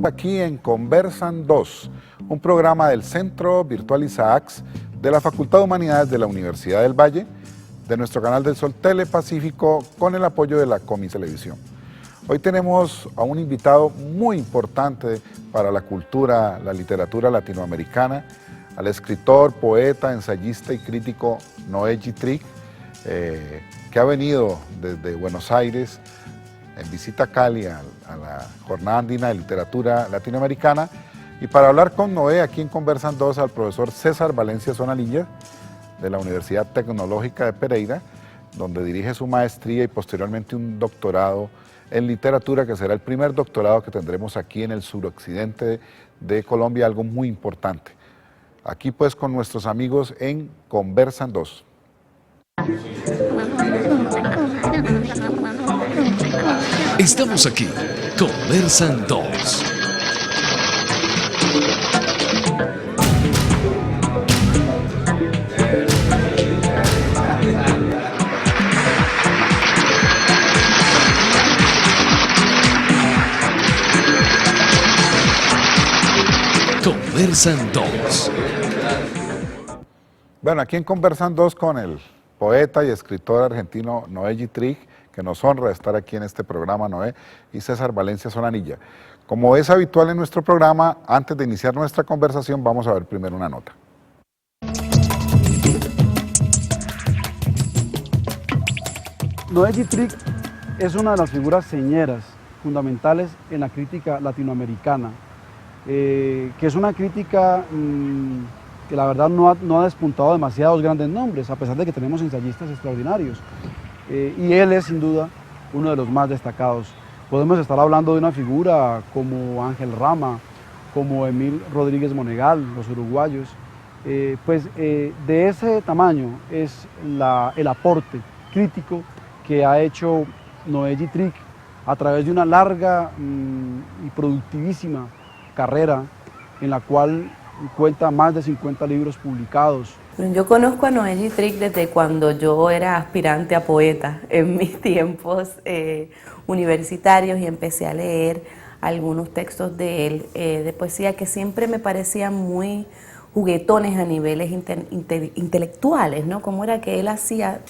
Aquí en Conversan 2, un programa del Centro Virtual Isaacs de la Facultad de Humanidades de la Universidad del Valle, de nuestro canal del Sol Telepacífico, con el apoyo de la Comicelevisión. Hoy tenemos a un invitado muy importante para la cultura, la literatura latinoamericana, al escritor, poeta, ensayista y crítico Noé Gitrig, que ha venido desde Buenos Aires en visita a Cali a la Jornada Andina de Literatura Latinoamericana, y para hablar con Noé aquí en Conversan 2 al profesor César Valencia Sonalilla de la Universidad Tecnológica de Pereira, donde dirige su maestría y posteriormente un doctorado en literatura, que será el primer doctorado que tendremos aquí en el suroccidente de Colombia, algo muy importante. Aquí pues con nuestros amigos en Conversan 2. Estamos aquí, Conversan 2. Conversan 2. Bueno, aquí en Conversan 2 con el poeta y escritor argentino Noé Gitrig, que nos honra estar aquí en este programa, Noé, y César Valencia Sonanilla. Como es habitual en nuestro programa, antes de iniciar nuestra conversación, vamos a ver primero una nota. Noé Gitrig es una de las figuras señeras fundamentales en la crítica latinoamericana, que es una crítica que la verdad no ha despuntado demasiados grandes nombres, a pesar de que tenemos ensayistas extraordinarios. Y él es sin duda uno de los más destacados. Podemos estar hablando de una figura como Ángel Rama, como Emil Rodríguez Monegal, los uruguayos. De ese tamaño es el aporte crítico que ha hecho Noé Gitrig a través de una larga y productivísima carrera en la cual cuenta más de 50 libros publicados. Yo conozco a Noé Gitrig desde cuando yo era aspirante a poeta en mis tiempos universitarios, y empecé a leer algunos textos de él, de poesía, que siempre me parecían muy juguetones a niveles intelectuales, ¿no? Como era que él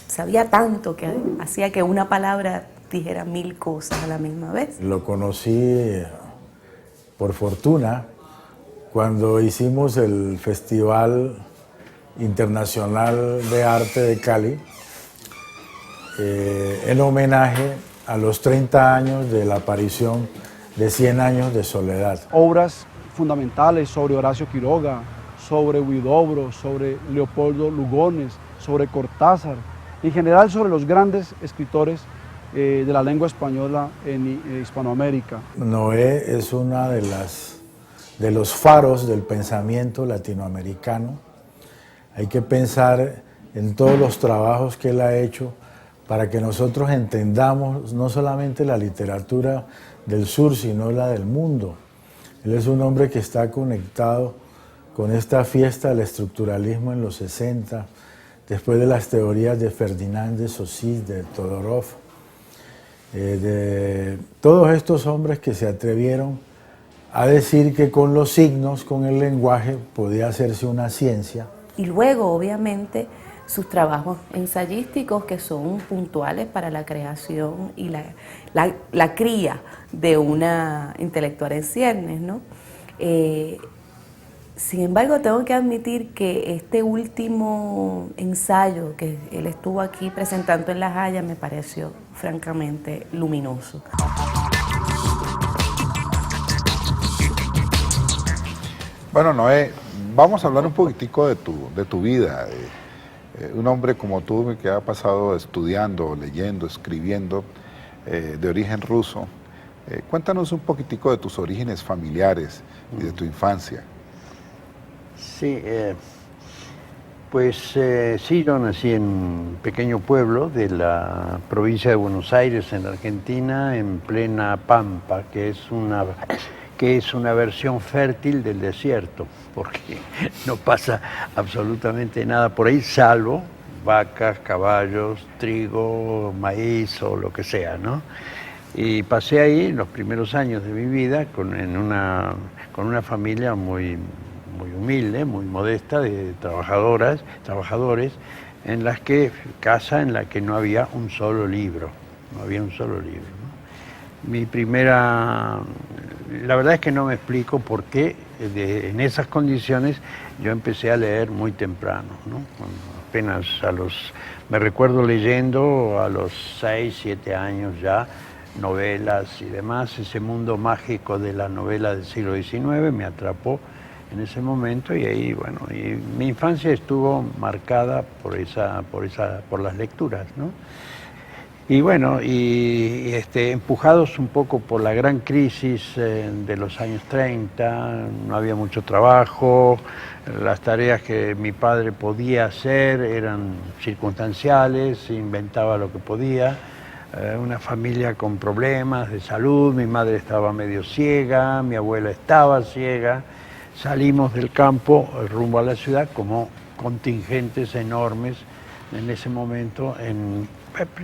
sabía tanto que hacía que una palabra dijera 1000 cosas a la misma vez. Lo conocí por fortuna cuando hicimos el Festival Internacional de Arte de Cali, en homenaje a los 30 años de la aparición de 100 años de soledad. Obras fundamentales sobre Horacio Quiroga, sobre Huidobro, sobre Leopoldo Lugones, sobre Cortázar, en general sobre los grandes escritores de la lengua española en Hispanoamérica. Noé es una de los faros del pensamiento latinoamericano. Hay que pensar en todos los trabajos que él ha hecho para que nosotros entendamos no solamente la literatura del sur, sino la del mundo. Él es un hombre que está conectado con esta fiesta del estructuralismo en los 60, después de las teorías de Ferdinand de Saussure, de Todorov, de todos estos hombres que se atrevieron a decir que con los signos, con el lenguaje, podía hacerse una ciencia. Y luego, obviamente, sus trabajos ensayísticos, que son puntuales para la creación y la cría de una intelectual en ciernes, ¿no? Sin embargo, tengo que admitir que este último ensayo que él estuvo aquí presentando en La Haya me pareció francamente luminoso. Bueno, Noé, vamos a hablar un poquitico de tu vida. Un hombre como tú que ha pasado estudiando, leyendo, escribiendo, de origen ruso. Cuéntanos un poquitico de tus orígenes familiares y de tu infancia. Sí, sí, yo nací en un pequeño pueblo de la provincia de Buenos Aires, en Argentina, en plena Pampa, que es una versión fértil del desierto, porque no pasa absolutamente nada por ahí, salvo vacas, caballos, trigo, maíz o lo que sea, ¿no? Y pasé ahí los primeros años de mi vida con una familia muy humilde, muy modesta, de trabajadores, casa en la que no había un solo libro, ¿no? La verdad es que no me explico por qué en esas condiciones yo empecé a leer muy temprano, ¿no? Apenas me recuerdo leyendo a los 6, 7 años ya novelas y demás. Ese mundo mágico de la novela del siglo XIX me atrapó en ese momento, y ahí, bueno, y mi infancia estuvo marcada por las lecturas, ¿no? Y bueno, empujados un poco por la gran crisis de los años 30, no había mucho trabajo, las tareas que mi padre podía hacer eran circunstanciales, inventaba lo que podía, una familia con problemas de salud, mi madre estaba medio ciega, mi abuela estaba ciega, salimos del campo rumbo a la ciudad como contingentes enormes en ese momento.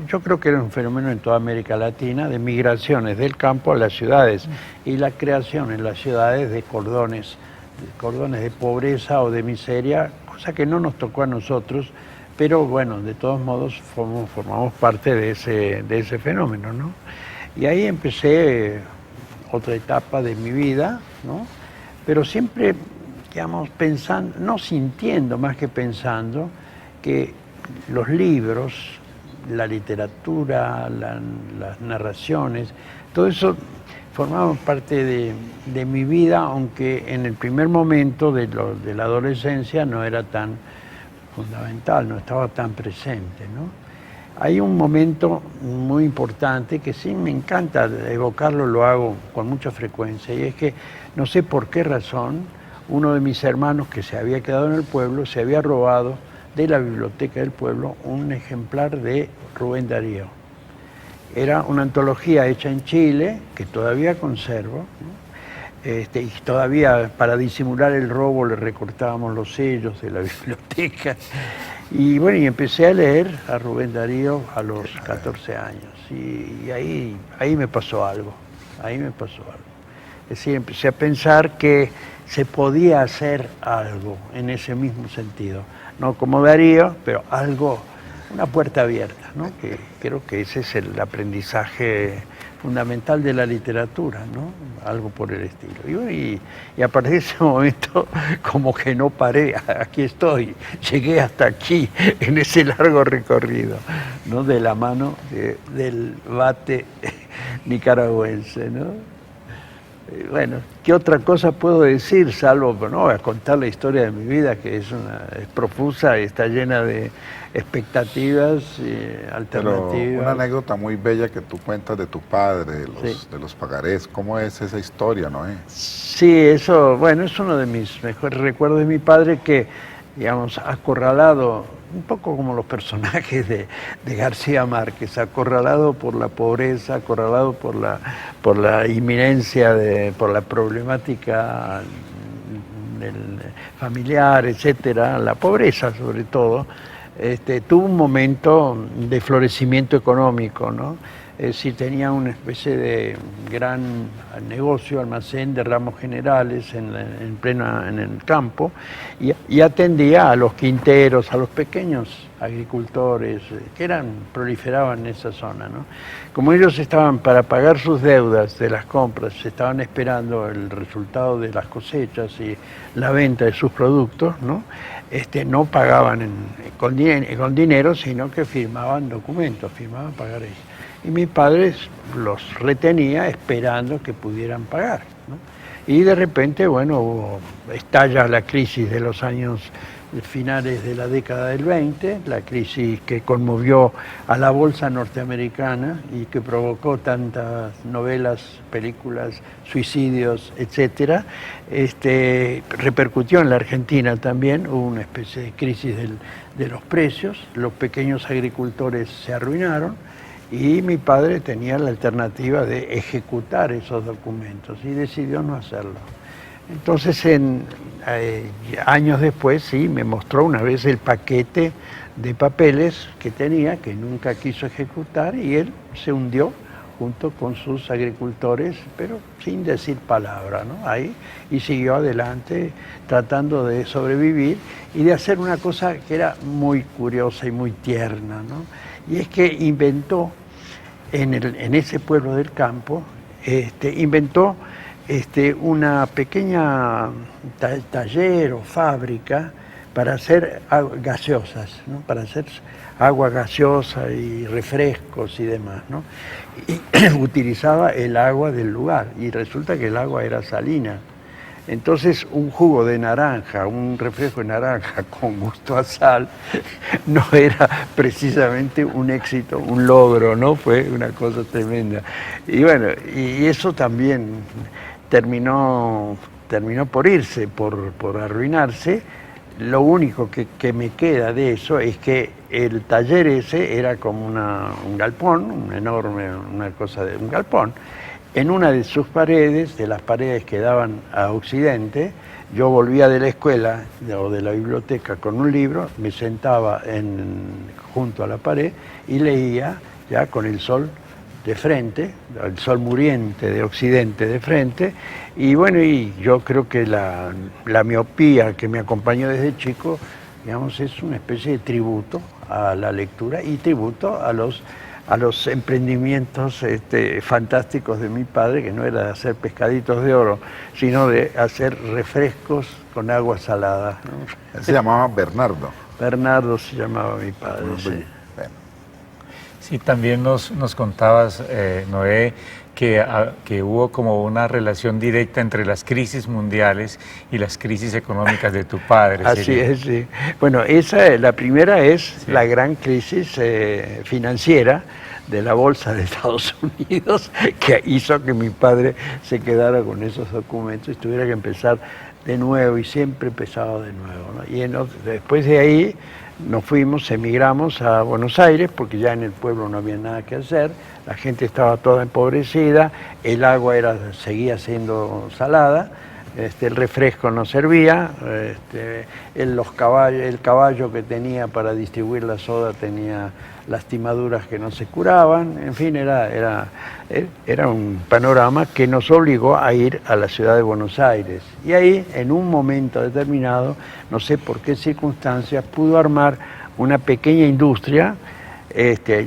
Yo creo que era un fenómeno en toda América Latina de migraciones del campo a las ciudades y la creación en las ciudades de cordones de pobreza o de miseria, cosa que no nos tocó a nosotros, pero bueno, de todos modos formamos parte de ese fenómeno, ¿no? Y ahí empecé otra etapa de mi vida, ¿no? Pero siempre, digamos, pensando, no sintiendo más que pensando, que los libros, la literatura, las narraciones, todo eso formaba parte de mi vida, aunque en el primer momento de la adolescencia no era tan fundamental, no estaba tan presente, ¿no? Hay un momento muy importante que sí me encanta evocarlo, lo hago con mucha frecuencia, y es que no sé por qué razón uno de mis hermanos que se había quedado en el pueblo se había robado de la biblioteca del pueblo un ejemplar de Rubén Darío. Era una antología hecha en Chile, que todavía conservo, ¿no? Y todavía para disimular el robo le recortábamos los sellos de la biblioteca. Y bueno, y empecé a leer a Rubén Darío a los 14 años. Y ahí me pasó algo, Es decir, empecé a pensar que se podía hacer algo en ese mismo sentido. No como Darío, pero algo, una puerta abierta, ¿no? Que creo que ese es el aprendizaje fundamental de la literatura, ¿no? Algo por el estilo. Y a partir de ese momento, como que no paré, aquí estoy, llegué hasta aquí, en ese largo recorrido, ¿no? De la mano del bate nicaragüense, ¿no? Bueno, ¿qué otra cosa puedo decir? Salvo, no, a contar la historia de mi vida, que es profusa y está llena de expectativas y alternativas. Pero una anécdota muy bella que tú cuentas de tu padre, de los pagarés. ¿Cómo es esa historia, no? Sí, eso, bueno, es uno de mis mejores recuerdos de mi padre, que, digamos, acorralado, un poco como los personajes de García Márquez, acorralado por la pobreza, acorralado por la inminencia, por la problemática familiar, etcétera, la pobreza sobre todo, tuvo un momento de florecimiento económico, ¿no? Es decir, tenía una especie de gran negocio, almacén de ramos generales en el campo, y atendía a los quinteros, a los pequeños agricultores que proliferaban en esa zona, ¿no? Como ellos estaban para pagar sus deudas de las compras, estaban esperando el resultado de las cosechas y la venta de sus productos, ¿no? No pagaban con dinero, sino que firmaban documentos, firmaban pagarés. Y mi padre los retenía esperando que pudieran pagar, ¿no? Y de repente, bueno, estalla la crisis de los años finales de la década del 20, la crisis que conmovió a la bolsa norteamericana y que provocó tantas novelas, películas, suicidios, etcétera. Repercutió en la Argentina también, hubo una especie de crisis de los precios, los pequeños agricultores se arruinaron, y mi padre tenía la alternativa de ejecutar esos documentos y decidió no hacerlo. Entonces, años después, sí, me mostró una vez el paquete de papeles que tenía, que nunca quiso ejecutar, y él se hundió junto con sus agricultores, pero sin decir palabra, ¿no? Ahí, y siguió adelante tratando de sobrevivir y de hacer una cosa que era muy curiosa y muy tierna, ¿no? Y es que inventó en ese pueblo del campo, inventó una pequeña taller o fábrica para hacer gaseosas, ¿no? Para hacer agua gaseosa y refrescos y demás, ¿no? Y utilizaba el agua del lugar y resulta que el agua era salina. Entonces un jugo de naranja, un refresco de naranja con gusto a sal, no era precisamente un éxito, un logro, ¿no? Fue una cosa tremenda. Y bueno, y eso también terminó por irse, por arruinarse. Lo único que me queda de eso es que el taller ese era como un galpón, un enorme, una cosa de un galpón. En una de sus paredes, de las paredes que daban a Occidente, yo volvía de la escuela o de la biblioteca con un libro, me sentaba junto a la pared y leía ya con el sol de frente, el sol muriente de Occidente de frente, y bueno, y yo creo que la miopía que me acompañó desde chico, digamos, es una especie de tributo a la lectura y tributo a los emprendimientos fantásticos de mi padre, que no era de hacer pescaditos de oro, sino de hacer refrescos con agua salada, ¿no? Él se llamaba Bernardo. Bernardo se llamaba mi padre, sí. Bueno, Sí, también nos contabas, Noé, que hubo como una relación directa entre las crisis mundiales y las crisis económicas de tu padre. Así es, sí. Bueno, la primera es la gran crisis financiera de la bolsa de Estados Unidos, que hizo que mi padre se quedara con esos documentos y tuviera que empezar de nuevo, y siempre empezaba de nuevo, ¿no? Y después de ahí nos fuimos, emigramos a Buenos Aires, porque ya en el pueblo no había nada que hacer, la gente estaba toda empobrecida, el agua seguía siendo salada, el refresco no servía, el caballo que tenía para distribuir la soda tenía lastimaduras que no se curaban, en fin, era un panorama que nos obligó a ir a la ciudad de Buenos Aires. Y ahí, en un momento determinado, no sé por qué circunstancias, pudo armar una pequeña industria.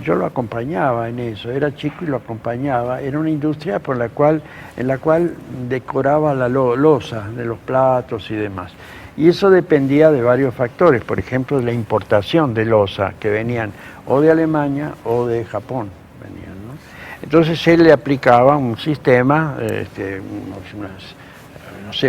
Yo lo acompañaba en eso, era chico y lo acompañaba. Era una industria en la cual decoraba la loza de los platos y demás. Y eso dependía de varios factores, por ejemplo, de la importación de loza que venían o de Alemania o de Japón. ¿No? Entonces él le aplicaba un sistema,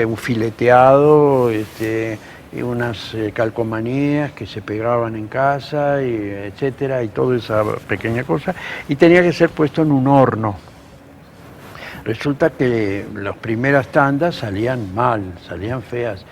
un fileteado, y unas calcomanías que se pegaban en casa, etcétera, y toda esa pequeña cosa, y tenía que ser puesto en un horno. Resulta que las primeras tandas salían mal, salían feas.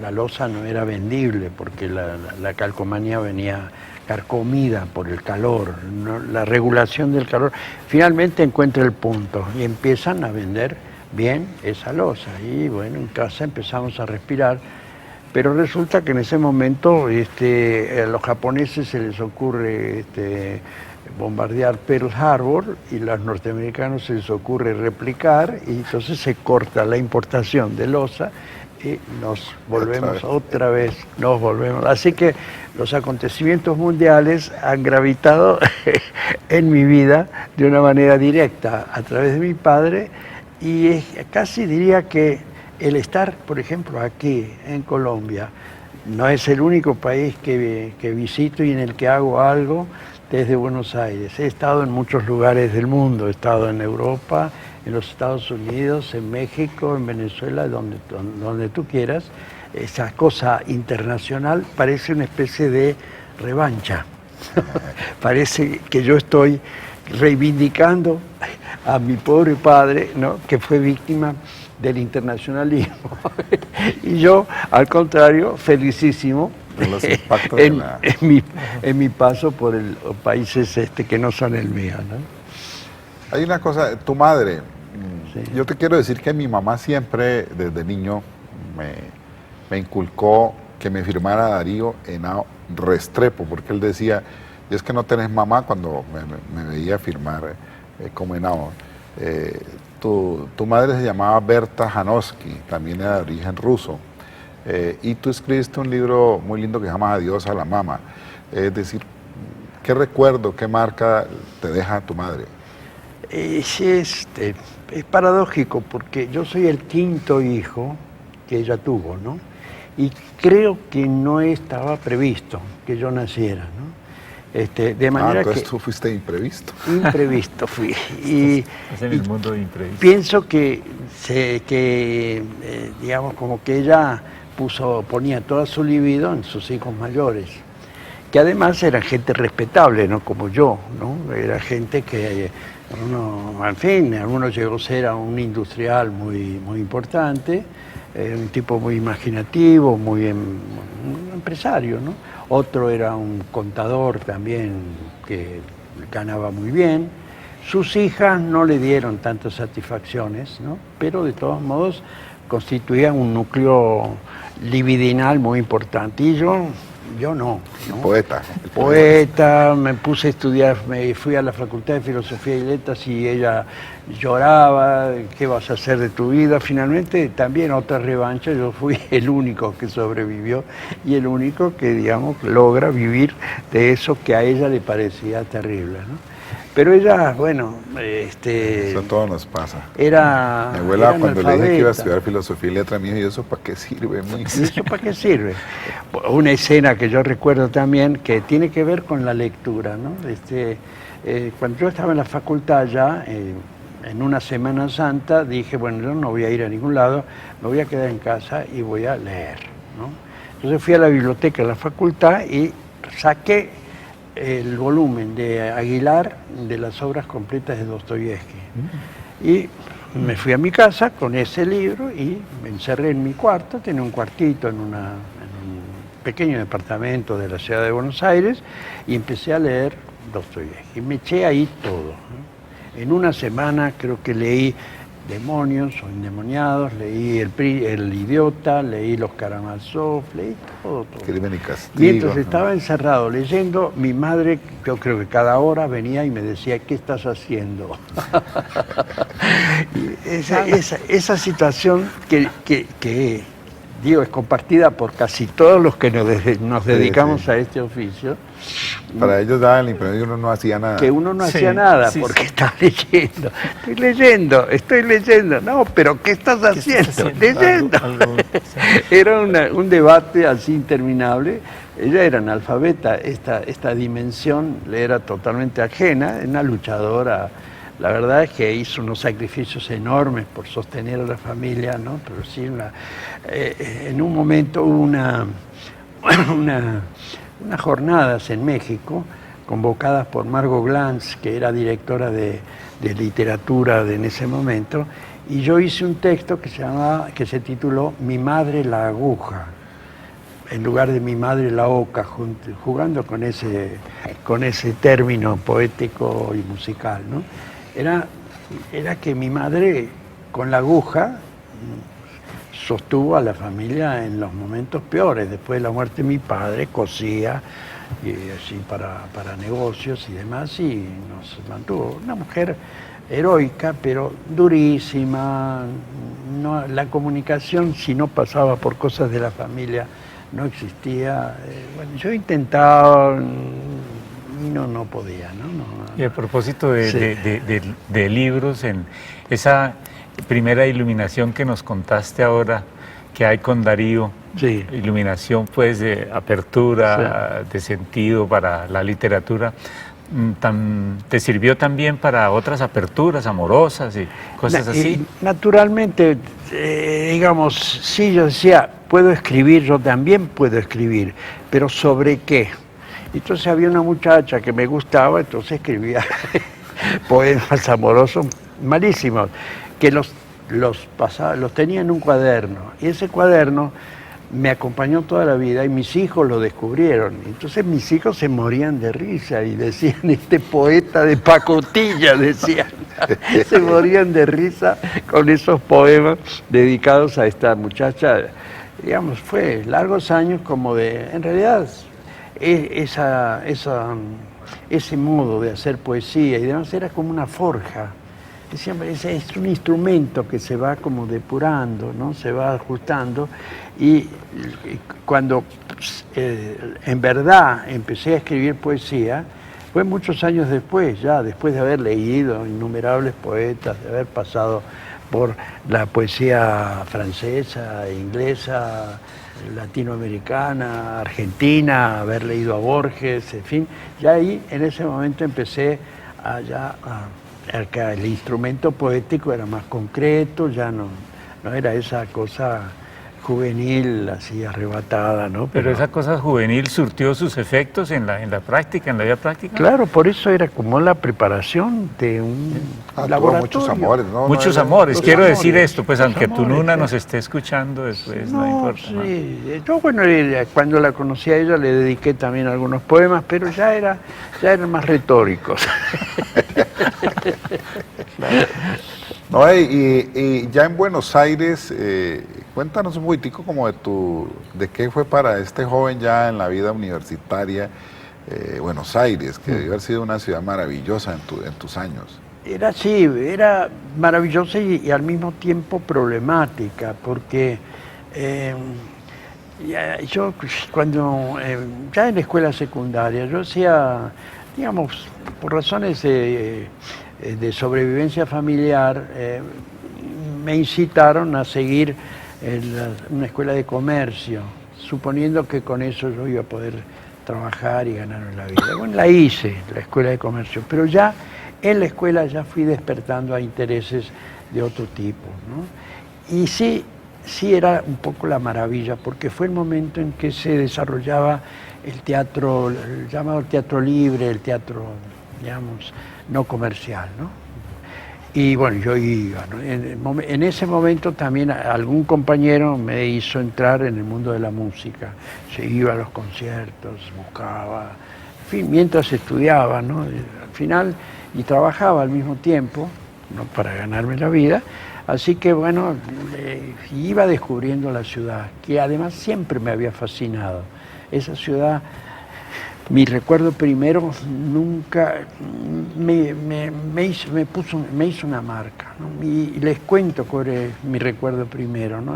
La loza no era vendible porque la calcomanía venía carcomida por el calor, ¿no? La regulación del calor. Finalmente encuentra el punto y empiezan a vender bien esa loza. Y bueno, en casa empezamos a respirar. Pero resulta que en ese momento a los japoneses se les ocurre bombardear Pearl Harbor y a los norteamericanos se les ocurre replicar, y entonces se corta la importación de loza y nos volvemos otra vez. Así que los acontecimientos mundiales han gravitado en mi vida de una manera directa a través de mi padre, y casi diría que el estar, por ejemplo, aquí en Colombia, no es el único país que visito y en el que hago algo desde Buenos Aires. He estado en muchos lugares del mundo, he estado en Europa, en los Estados Unidos, en México, en Venezuela, donde tú quieras. Esa cosa internacional parece una especie de revancha. Parece que yo estoy reivindicando a mi pobre padre, ¿no?, que fue víctima del internacionalismo. Y yo, al contrario, felicísimo los impactos en mi paso por países que no son el mío, ¿no? Hay una cosa, tu madre, Sí. yo te quiero decir que mi mamá siempre, desde niño, me inculcó que me firmara Darío Henao Restrepo, porque él decía, y es que no tenés mamá, cuando me veía firmar como Henao. Tu madre se llamaba Berta Janowski, también era de origen ruso. Y tú escribiste un libro muy lindo que se llama Adiós a la Mama. Es decir, ¿qué recuerdo, qué marca te deja tu madre? Es paradójico porque yo soy el quinto hijo que ella tuvo, ¿no? Y creo que no estaba previsto que yo naciera, ¿no? De manera entonces que tú fuiste imprevisto. imprevisto fui. Y, Es en el mundo imprevisto. pienso que, digamos, como que ella ponía toda su libido en sus hijos mayores, que además eran gente respetable, no como yo, ¿no? Era gente que al fin, alguno llegó a ser un industrial muy, muy importante, un tipo muy imaginativo, un empresario, ¿no? Otro era un contador también que ganaba muy bien. Sus hijas no le dieron tantas satisfacciones, ¿no? Pero de todos modos constituían un núcleo libidinal muy importante. Y yo no. Poeta. Poeta, me puse a estudiar, me fui a la Facultad de Filosofía y Letras y ella lloraba, ¿qué vas a hacer de tu vida? Finalmente también otra revancha, yo fui el único que sobrevivió y el único que, digamos, logra vivir de eso que a ella le parecía terrible, ¿no? Pero ella, bueno, Eso todo nos pasa. era... Mi abuela, era cuando le dije que iba a analfabeta. estudiar filosofía y letra, me dijo, ¿y eso para qué sirve, mijo? ¿Y eso para qué sirve? Una escena que yo recuerdo también que tiene que ver con la lectura, ¿no? Cuando yo estaba en la facultad ya, en una Semana Santa, dije, bueno, yo no voy a ir a ningún lado, me voy a quedar en casa y voy a leer, ¿no? Entonces fui a la biblioteca de la facultad y saqué el volumen de Aguilar de las obras completas de Dostoyevsky. Y me fui a mi casa con ese libro y me encerré en mi cuarto, tenía un cuartito en un pequeño departamento de la ciudad de Buenos Aires y empecé a leer Dostoyevsky. Me eché ahí todo, ¿no? En una semana creo que leí Demonios o Endemoniados, leí El Idiota, leí Los Karamazov, leí todo. Crimen y castigo. Mientras estaba encerrado leyendo, mi madre, yo creo que cada hora venía y me decía, ¿qué estás haciendo? Y esa situación que digo, es compartida por casi todos los que nos dedicamos a este oficio. Para ellos daban la impresión de que uno no hacía nada. Que uno no Sí, hacía nada sí, porque sí. está leyendo. Estoy leyendo. No, pero ¿qué estás haciendo? Leyendo. Sí. Era un debate así interminable. Ella era analfabeta, esta dimensión le era totalmente ajena, una luchadora. La verdad es que hizo unos sacrificios enormes por sostener a la familia, ¿no? Pero sí, en un momento hubo unas jornadas en México convocadas por Margot Glantz, que era directora de literatura en ese momento, y yo hice un texto que se tituló Mi madre la aguja, en lugar de Mi madre la oca, jugando con ese término poético y musical, ¿no? Era que mi madre, con la aguja, sostuvo a la familia en los momentos peores. Después de la muerte de mi padre, cosía y así para negocios y demás, y nos mantuvo. Una mujer heroica, pero durísima. No, la comunicación, si no pasaba por cosas de la familia, no existía. Bueno, yo intentaba y no podía, ¿no? Y a propósito Sí. de libros, en esa primera iluminación que nos contaste ahora, que hay con Darío, Sí. iluminación pues de apertura, de sentido para la literatura, ¿te sirvió también para otras aperturas amorosas y cosas así? Naturalmente, digamos, sí, yo decía, puedo escribir, yo también puedo escribir, pero ¿sobre qué? Entonces había una muchacha que me gustaba, entonces escribía poemas amorosos malísimos, que los tenía en un cuaderno, y ese cuaderno me acompañó toda la vida y mis hijos lo descubrieron. Entonces mis hijos se morían de risa y decían, este poeta de pacotilla, decían. Se morían de risa con esos poemas dedicados a esta muchacha. Digamos, fue largos años como de, en realidad, esa ese modo de hacer poesía y demás era como una forja. Es un instrumento que se va como depurando, ¿no? Se va ajustando y cuando en verdad empecé a escribir poesía fue muchos años después, ya después de haber leído innumerables poetas, de haber pasado por la poesía francesa, inglesa, latinoamericana, argentina, haber leído a Borges, en fin, ya ahí en ese momento empecé que el instrumento poético era más concreto, ya no era esa cosa juvenil, así arrebatada, ¿no? Pero esa cosa juvenil surtió sus efectos en la práctica, en la vida práctica. Claro, por eso era como la preparación de un laboratorio. Muchos amores, ¿no? Muchos amores. Quiero decir esto, pues aunque tu nuna nos esté escuchando después, no importa. Sí. Yo, bueno, cuando la conocí a ella le dediqué también algunos poemas, pero ya eran más retóricos. No, y ya en Buenos Aires, cuéntanos un poquitico como de qué fue para este joven ya en la vida universitaria Buenos Aires, que debe haber sido una ciudad maravillosa en tus años. Era maravillosa y al mismo tiempo problemática, porque yo cuando, ya en la escuela secundaria, yo hacía, digamos, por razones de sobrevivencia familiar, me incitaron a seguir una escuela de comercio, suponiendo que con eso yo iba a poder trabajar y ganarme la vida. Bueno, la hice, la escuela de comercio, pero ya en la escuela ya fui despertando a intereses de otro tipo, ¿no? Y sí era un poco la maravilla, porque fue el momento en que se desarrollaba el teatro, el llamado teatro libre, el teatro, digamos, no comercial, ¿no? Y bueno, yo iba, ¿no? En ese momento también algún compañero me hizo entrar en el mundo de la música. Se iba a los conciertos, buscaba, en fin, mientras estudiaba, ¿no? Al final, y trabajaba al mismo tiempo, ¿no? Para ganarme la vida. Así que bueno, iba descubriendo la ciudad, que además siempre me había fascinado. Esa ciudad, mi recuerdo primero nunca me hizo una marca, ¿no? Y les cuento cuál es mi recuerdo primero, ¿no?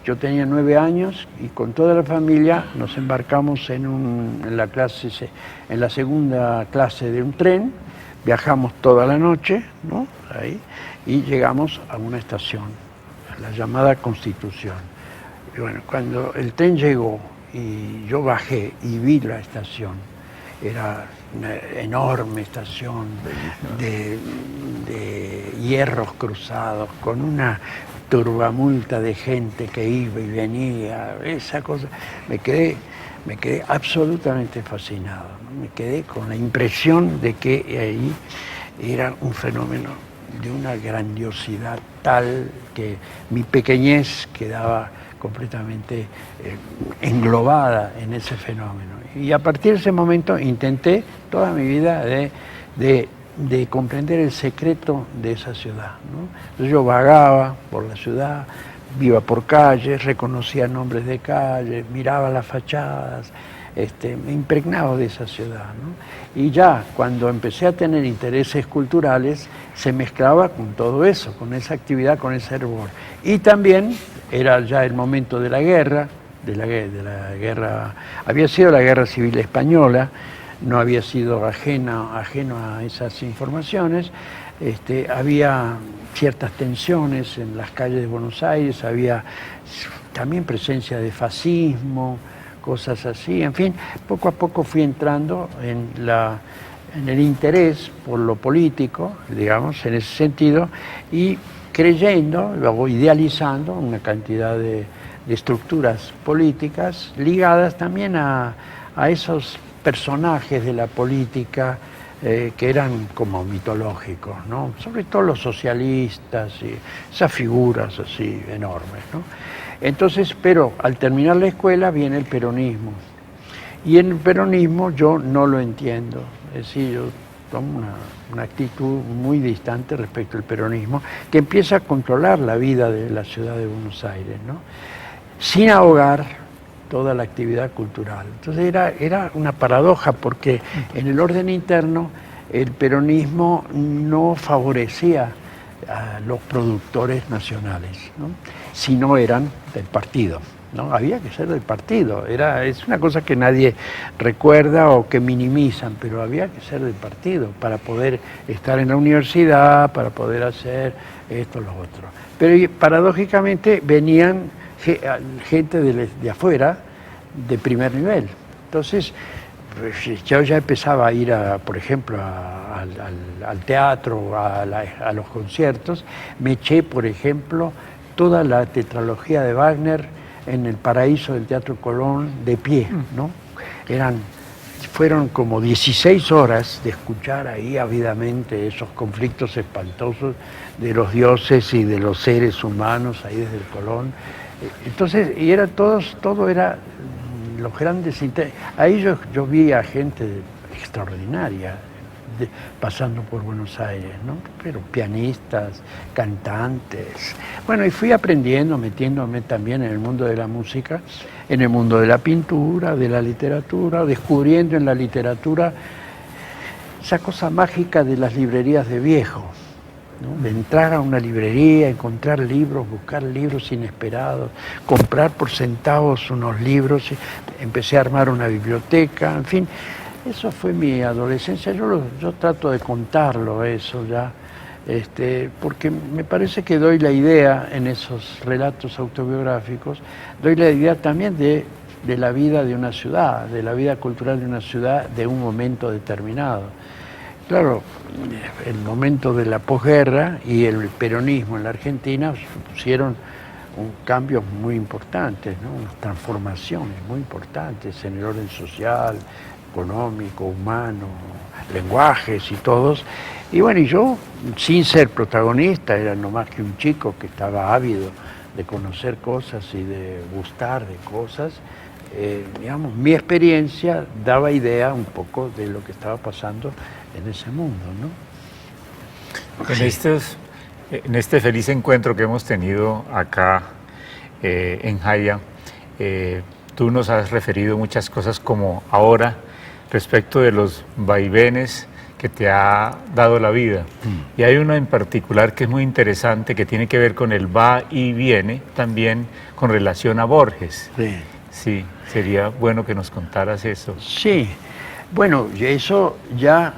Yo tenía 9 años y con toda la familia nos embarcamos en la segunda clase de un tren, viajamos toda la noche, ¿no? Ahí, y llegamos a una estación, a la llamada Constitución. Y bueno, cuando el tren llegó y yo bajé y vi la estación, era una enorme estación de hierros cruzados, con una turbamulta de gente que iba y venía, esa cosa, me quedé absolutamente fascinado, ¿no? Me quedé con la impresión de que ahí era un fenómeno de una grandiosidad tal que mi pequeñez quedaba completamente englobada en ese fenómeno. Y a partir de ese momento intenté toda mi vida de comprender el secreto de esa ciudad, ¿no? Entonces yo vagaba por la ciudad, iba por calles, reconocía nombres de calles, miraba las fachadas, me impregnaba de esa ciudad, ¿no? Y ya cuando empecé a tener intereses culturales, se mezclaba con todo eso, con esa actividad, con ese hervor. Y también era ya el momento de la guerra, había sido la Guerra Civil Española, no había sido ajeno a esas informaciones, había ciertas tensiones en las calles de Buenos Aires, había también presencia de fascismo, cosas así, en fin, poco a poco fui entrando en el interés por lo político, digamos, en ese sentido, y creyendo, luego idealizando una cantidad de estructuras políticas ligadas también a esos personajes de la política que eran como mitológicos, ¿no? Sobre todo los socialistas y esas figuras así enormes, ¿no? Entonces, pero al terminar la escuela viene el peronismo. Y en el peronismo yo no lo entiendo. Es decir, yo tomo una actitud muy distante respecto al peronismo, que empieza a controlar la vida de la ciudad de Buenos Aires, ¿no? Sin ahogar toda la actividad cultural. Entonces era una paradoja, porque en el orden interno el peronismo no favorecía a los productores nacionales, ¿no? Si no eran del partido, ¿no? Había que ser del partido. Es una cosa que nadie recuerda o que minimizan, pero había que ser del partido para poder estar en la universidad, para poder hacer esto, lo otro. Pero paradójicamente venían gente de afuera, de primer nivel. Entonces, yo ya empezaba a ir, por ejemplo, al teatro, a los conciertos. Me eché, por ejemplo, toda la tetralogía de Wagner en el Paraíso del Teatro Colón de pie, ¿no? Fueron como 16 horas de escuchar ahí ávidamente esos conflictos espantosos de los dioses y de los seres humanos ahí desde el Colón. Entonces, y era todo era los grandes... Ahí yo vi a gente extraordinaria pasando por Buenos Aires, ¿no? Pero pianistas, cantantes. Bueno, y fui aprendiendo, metiéndome también en el mundo de la música, en el mundo de la pintura, de la literatura, descubriendo en la literatura esa cosa mágica de las librerías de viejo, ¿no? De entrar a una librería, encontrar libros, buscar libros inesperados, comprar por centavos unos libros, empecé a armar una biblioteca, en fin. Eso fue mi adolescencia, yo trato de contarlo eso ya, porque me parece que doy la idea en esos relatos autobiográficos, doy la idea también de la vida de una ciudad, de la vida cultural de una ciudad de un momento determinado. Claro, el momento de la posguerra y el peronismo en la Argentina pusieron cambios muy importantes, ¿no? Unas transformaciones muy importantes en el orden social, económico, humano, lenguajes y todos. Y bueno, y yo, sin ser protagonista, era no más que un chico que estaba ávido de conocer cosas y de gustar de cosas, digamos, mi experiencia daba idea un poco de lo que estaba pasando en ese mundo, ¿no? En este feliz encuentro que hemos tenido acá en Jaya, tú nos has referido muchas cosas como ahora, respecto de los vaivenes que te ha dado la vida. Y hay uno en particular que es muy interesante, que tiene que ver con el va y viene, también con relación a Borges. Sí. Sí, sería bueno que nos contaras eso. Sí, bueno, eso ya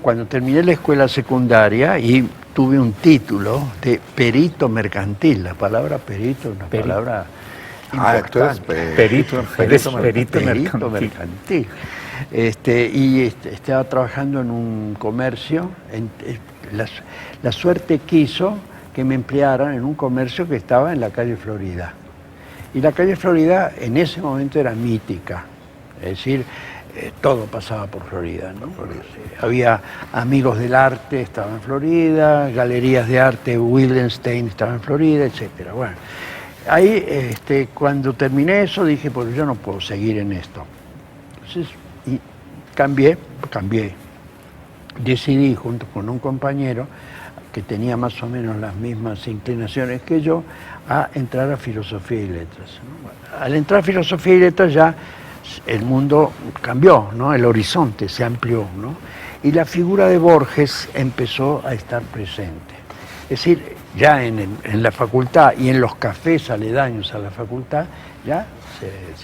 cuando terminé la escuela secundaria y tuve un título de perito mercantil. La palabra perito es una palabra... Tú eres perito mercantil. Estaba trabajando en un comercio. La suerte quiso que me emplearan en un comercio que estaba en la calle Florida. Y la calle Florida en ese momento era mítica. Es decir, todo pasaba por Florida, ¿no? Había amigos del arte, estaban en Florida, galerías de arte, Wildenstein estaba en Florida, etcétera. Bueno. Ahí, cuando terminé eso, dije, pues yo no puedo seguir en esto. Entonces, y cambié. Decidí, junto con un compañero que tenía más o menos las mismas inclinaciones que yo, a entrar a Filosofía y Letras, ¿no? Bueno, al entrar a Filosofía y Letras ya el mundo cambió, ¿no? El horizonte se amplió, ¿no? Y la figura de Borges empezó a estar presente. Es decir, ya en la facultad y en los cafés aledaños a la facultad, ya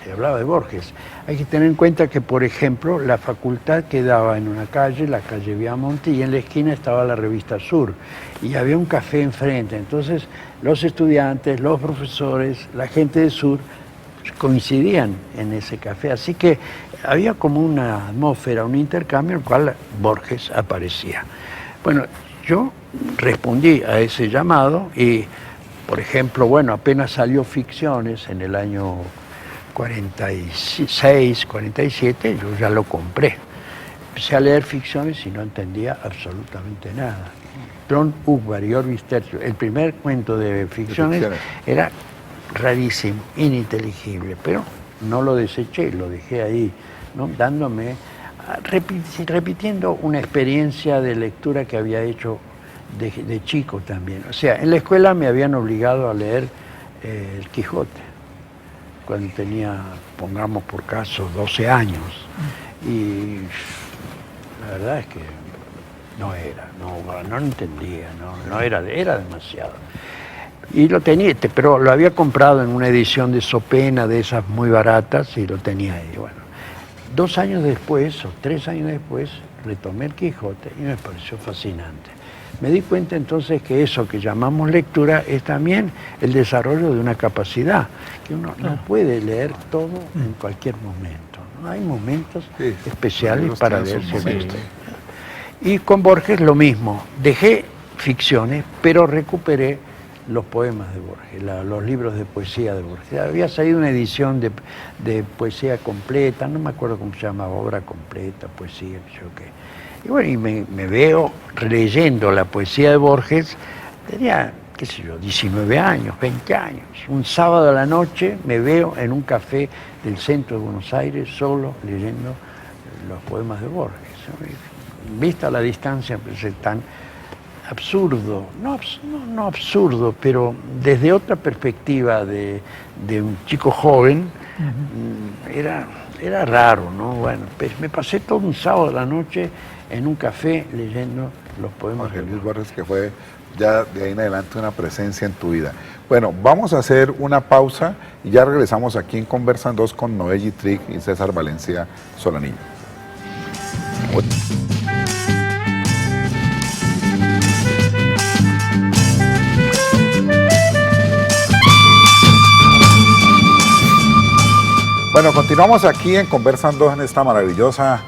se hablaba de Borges. Hay que tener en cuenta que, por ejemplo, la facultad quedaba en una calle, la calle Viamonte, y en la esquina estaba la revista Sur, y había un café enfrente. Entonces, los estudiantes, los profesores, la gente de Sur coincidían en ese café. Así que había como una atmósfera, un intercambio en el cual Borges aparecía. Bueno, yo respondí a ese llamado y, por ejemplo, bueno, apenas salió Ficciones en el año 46, 47, yo ya lo compré. Empecé a leer Ficciones y no entendía absolutamente nada. John Ugbar y Orvis Tercio, el primer cuento de Ficciones era rarísimo, ininteligible, pero no lo deseché, lo dejé ahí, ¿no? Repitiendo una experiencia de lectura que había hecho de chico también. O sea, en la escuela me habían obligado a leer El Quijote. cuando tenía, pongamos por caso, 12 años. Y la verdad es que no entendía, no era demasiado. Y lo tenía, pero lo había comprado en una edición de Sopena, de esas muy baratas, y lo tenía ahí. Bueno, 2 años después, o 3 años después, retomé el Quijote y me pareció fascinante. Me di cuenta entonces que eso que llamamos lectura es también el desarrollo de una capacidad, que uno no puede leer todo en cualquier momento, ¿no? Hay momentos especiales para leer ciertos. Y con Borges lo mismo, dejé ficciones, pero recuperé los poemas de Borges, los libros de poesía de Borges. Había salido una edición de poesía completa, no me acuerdo cómo se llamaba, obra completa, poesía, qué sé yo qué. Y bueno, y me veo releyendo la poesía de Borges, tenía, qué sé yo, 19 años, 20 años. Un sábado a la noche me veo en un café del centro de Buenos Aires, solo leyendo los poemas de Borges. Vista la distancia, pues es tan absurdo, no absurdo, pero desde otra perspectiva de un chico joven, era raro, ¿no? Bueno, pues me pasé todo un sábado a la noche en un café leyendo los poemas Jorge Luis Borges, que fue ya de ahí en adelante una presencia en tu vida. Bueno, vamos a hacer una pausa y ya regresamos aquí en Conversan 2 con Noé Yitric y César Valencia Solanillo. Bueno, continuamos aquí en Conversan 2 en esta maravillosa,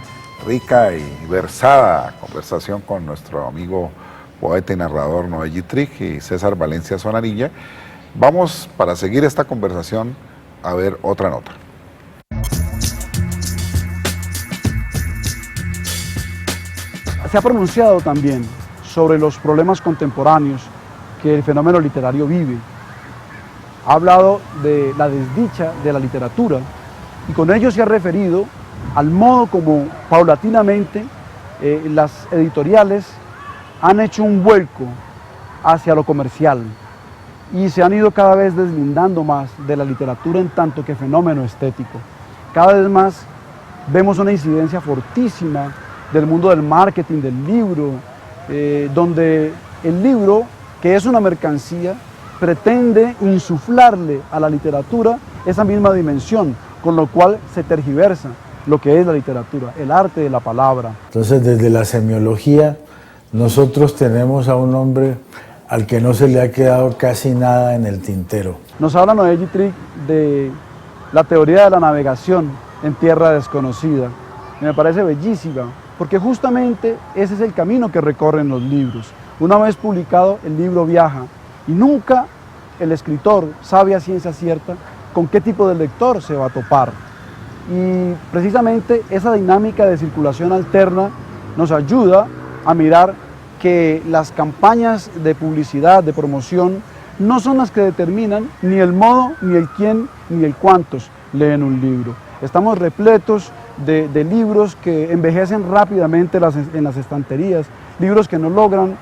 rica y versada conversación con nuestro amigo poeta y narrador Noé Yitric y César Valencia Sonarilla. Vamos, para seguir esta conversación, a ver otra nota. Se ha pronunciado también sobre los problemas contemporáneos que el fenómeno literario vive. Ha hablado de la desdicha de la literatura y con ello se ha referido al modo como paulatinamente las editoriales han hecho un vuelco hacia lo comercial y se han ido cada vez deslindando más de la literatura en tanto que fenómeno estético. Cada vez más vemos una incidencia fortísima del mundo del marketing, del libro, donde el libro, que es una mercancía, pretende insuflarle a la literatura esa misma dimensión, con lo cual se tergiversa lo que es la literatura, el arte de la palabra. Entonces, desde la semiología, nosotros tenemos a un hombre al que no se le ha quedado casi nada en el tintero. Nos habla Noé Yitric de la teoría de la navegación en tierra desconocida. Me parece bellísima, porque justamente ese es el camino que recorren los libros. Una vez publicado, el libro viaja y nunca el escritor sabe a ciencia cierta con qué tipo de lector se va a topar. Y precisamente esa dinámica de circulación alterna nos ayuda a mirar que las campañas de publicidad, de promoción, no son las que determinan ni el modo, ni el quién, ni el cuántos leen un libro. Estamos repletos de libros que envejecen rápidamente en las estanterías, libros que no logran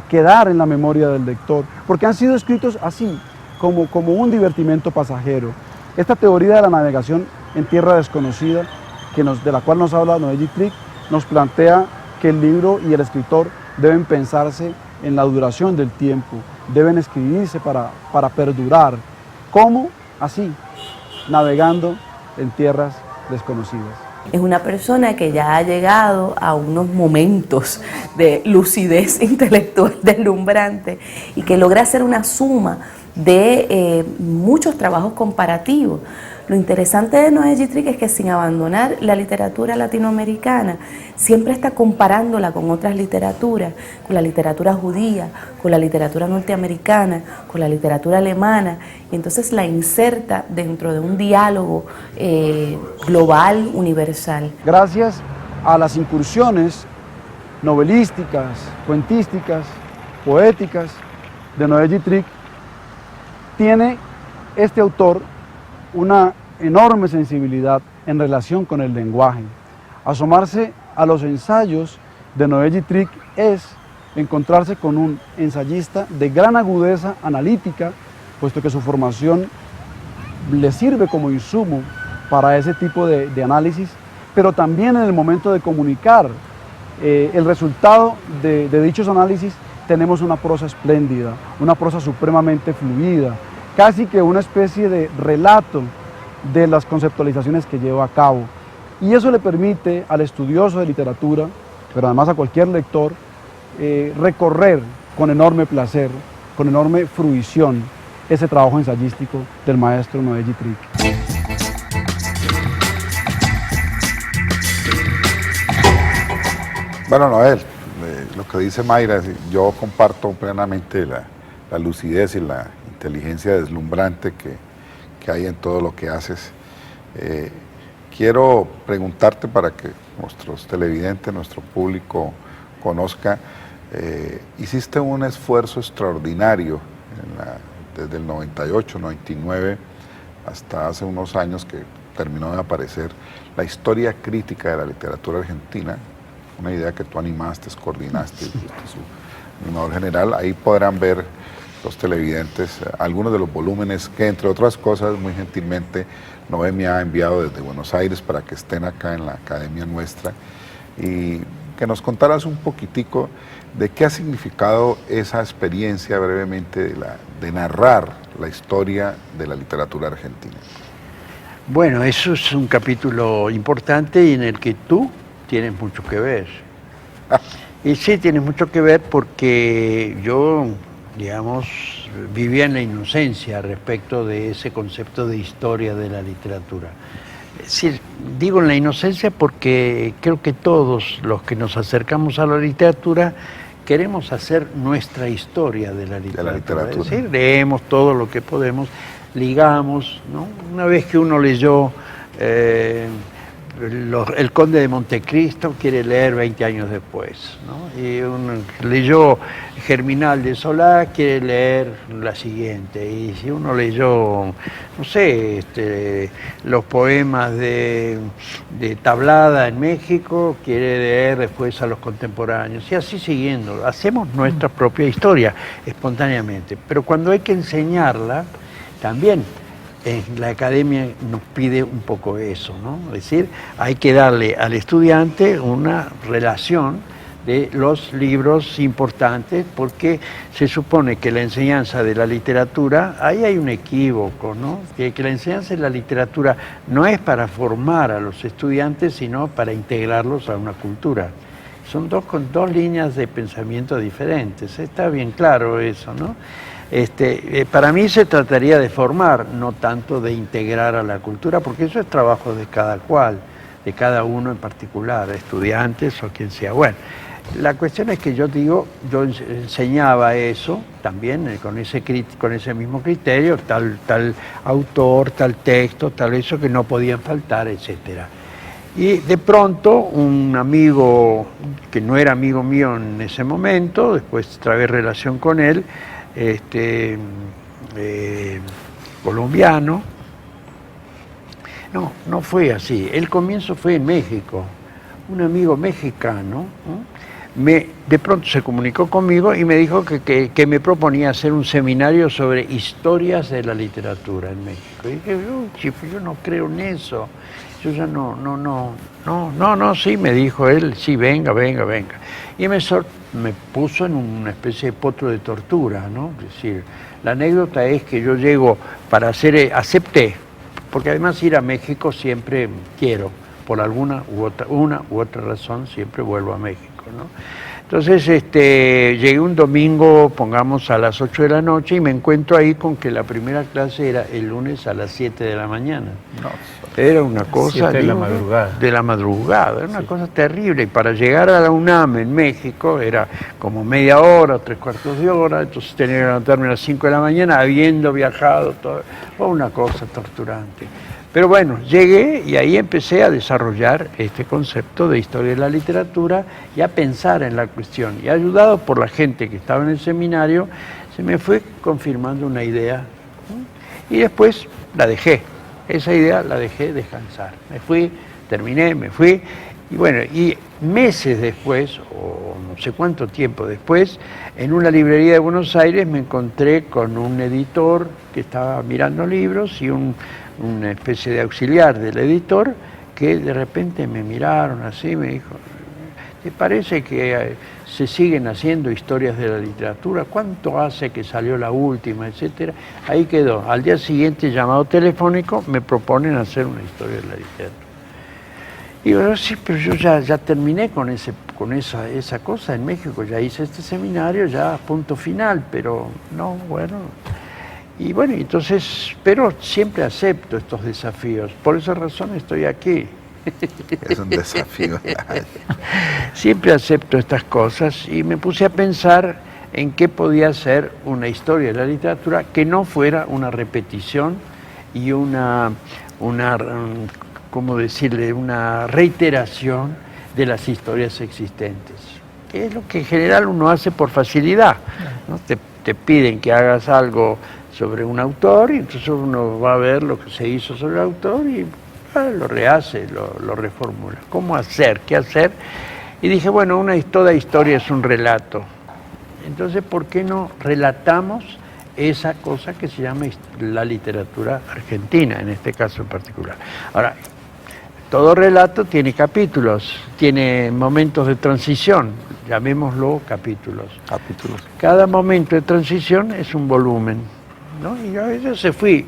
quedar en la memoria del lector, porque han sido escritos así, como un divertimento pasajero. Esta teoría de la navegación en tierra desconocida, de la cual nos habla Noé Yitric, nos plantea que el libro y el escritor deben pensarse en la duración del tiempo, deben escribirse para perdurar. ¿Cómo? Así, navegando en tierras desconocidas. Es una persona que ya ha llegado a unos momentos de lucidez intelectual deslumbrante y que logra hacer una suma de muchos trabajos comparativos. Lo interesante de Noé Yitric es que sin abandonar la literatura latinoamericana, siempre está comparándola con otras literaturas, con la literatura judía, con la literatura norteamericana, con la literatura alemana, y entonces la inserta dentro de un diálogo global, universal. Gracias a las incursiones novelísticas, cuentísticas, poéticas de Noé Yitric, tiene este autor una enorme sensibilidad en relación con el lenguaje. Asomarse a los ensayos de Noé Yitric es encontrarse con un ensayista de gran agudeza analítica, puesto que su formación le sirve como insumo para ese tipo de análisis, pero también en el momento de comunicar el resultado de dichos análisis tenemos una prosa espléndida, una prosa supremamente fluida, casi que una especie de relato de las conceptualizaciones que lleva a cabo. Y eso le permite al estudioso de literatura, pero además a cualquier lector, recorrer con enorme placer, con enorme fruición, ese trabajo ensayístico del maestro Noé Gittrick. Bueno, Noel, lo que dice Mayra, yo comparto plenamente la lucidez y la inteligencia deslumbrante que hay en todo lo que haces. Quiero preguntarte para que nuestros televidentes, nuestro público conozca, hiciste un esfuerzo extraordinario desde el 98, 99, hasta hace unos años que terminó de aparecer la historia crítica de la literatura argentina, una idea que tú animaste, coordinaste, fuiste su animador general. Ahí podrán ver los televidentes algunos de los volúmenes que, entre otras cosas, muy gentilmente Noé me ha enviado desde Buenos Aires para que estén acá en la academia nuestra, y que nos contaras un poquitico de qué ha significado esa experiencia brevemente de narrar la historia de la literatura argentina. Bueno, eso es un capítulo importante y en el que tú tienes mucho que ver. Y sí, tienes mucho que ver porque yo, digamos, vivía en la inocencia respecto de ese concepto de historia de la literatura. Es decir, digo en la inocencia porque creo que todos los que nos acercamos a la literatura queremos hacer nuestra historia de la literatura. Es decir, leemos todo lo que podemos, ligamos, ¿no? Una vez que uno leyó El Conde de Montecristo, quiere leer 20 años después, ¿no? Y uno leyó Germinal de Solá, quiere leer la siguiente. Y si uno leyó, no sé, los poemas de Tablada en México, quiere leer después a los contemporáneos. Y así siguiendo. Hacemos nuestra propia historia espontáneamente. Pero cuando hay que enseñarla, también la academia nos pide un poco eso, ¿no? Es decir, hay que darle al estudiante una relación de los libros importantes, porque se supone que la enseñanza de la literatura, ahí hay un equívoco, ¿no? Que la enseñanza de la literatura no es para formar a los estudiantes, sino para integrarlos a una cultura. Son con dos líneas de pensamiento diferentes, está bien claro eso, ¿no? Para mí se trataría de formar, no tanto de integrar a la cultura, porque eso es trabajo de cada cual, de cada uno en particular, estudiantes o quien sea. Bueno, la cuestión es que yo enseñaba eso también con ese mismo criterio, tal autor, tal texto, tal eso que no podían faltar, etcétera. Y de pronto un amigo que no era amigo mío en ese momento, después trabé relación con él, colombiano. No fue así. El comienzo fue en México. Un amigo mexicano de pronto se comunicó conmigo y me dijo que me proponía hacer un seminario sobre historias de la literatura en México. Y dije, yo no creo en eso. Yo ya no, sí, me dijo él, sí, venga. Y me puso en una especie de potro de tortura, ¿no? Es decir, la anécdota es que yo llego para acepté, porque además ir a México siempre quiero, por una u otra razón, siempre vuelvo a México, ¿no? Entonces, llegué un domingo, pongamos a las 8 de la noche, y me encuentro ahí con que la primera clase era el lunes a las 7 de la mañana. No, era una cosa... 7 de la madrugada. De la madrugada, era una cosa terrible. Y para llegar a la UNAM en México era como media hora, 3/4 de hora, entonces tenía que levantarme a las 5 de la mañana, habiendo viajado, todo. Fue una cosa torturante. Pero bueno, llegué y ahí empecé a desarrollar este concepto de historia de la literatura y a pensar en la cuestión. Y ayudado por la gente que estaba en el seminario, se me fue confirmando una idea. Y después la dejé. Esa idea la dejé descansar. Me fui, terminé, me fui. Y bueno, y meses después, o no sé cuánto tiempo después, en una librería de Buenos Aires me encontré con un editor que estaba mirando libros y una especie de auxiliar del editor que de repente me miraron así, me dijo, ¿te parece que se siguen haciendo historias de la literatura? ¿Cuánto hace que salió la última, etcétera? Ahí quedó. Al día siguiente, llamado telefónico, me proponen hacer una historia de la literatura. Y yo, sí, pero yo ya terminé con esa cosa en México, ya hice este seminario, ya punto final, pero no, bueno. Y bueno, entonces, pero siempre acepto estos desafíos, por esa razón estoy aquí. Es un desafío. Siempre acepto estas cosas y me puse a pensar en qué podía ser una historia de la literatura que no fuera una repetición y ¿cómo decirle?, una reiteración de las historias existentes, que es lo que en general uno hace por facilidad, ¿no? Te piden que hagas algo sobre un autor y entonces uno va a ver lo que se hizo sobre el autor y lo rehace, lo reformula. ¿Cómo hacer? ¿Qué hacer? Y dije, bueno, toda historia es un relato. Entonces, ¿por qué no relatamos esa cosa que se llama la literatura argentina, en este caso en particular? Ahora, todo relato tiene capítulos, tiene momentos de transición, llamémoslo capítulos. Cada momento de transición es un volumen, ¿no? Y a veces se fue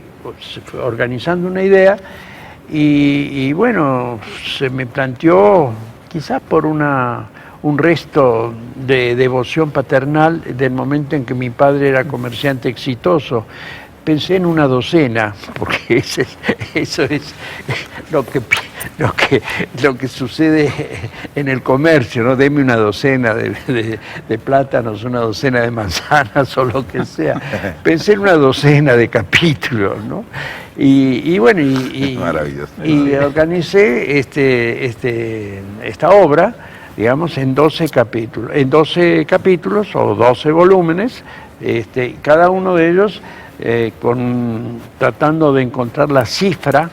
organizando una idea y bueno, se me planteó, quizás por un resto de devoción paternal del momento en que mi padre era comerciante exitoso, pensé en una docena, porque eso es lo que sucede en el comercio, ¿no? Deme una docena de plátanos, una docena de manzanas o lo que sea. Pensé en una docena de capítulos, ¿no? Y bueno, y organicé esta obra, digamos, en 12 capítulos o 12 volúmenes, cada uno de ellos tratando de encontrar la cifra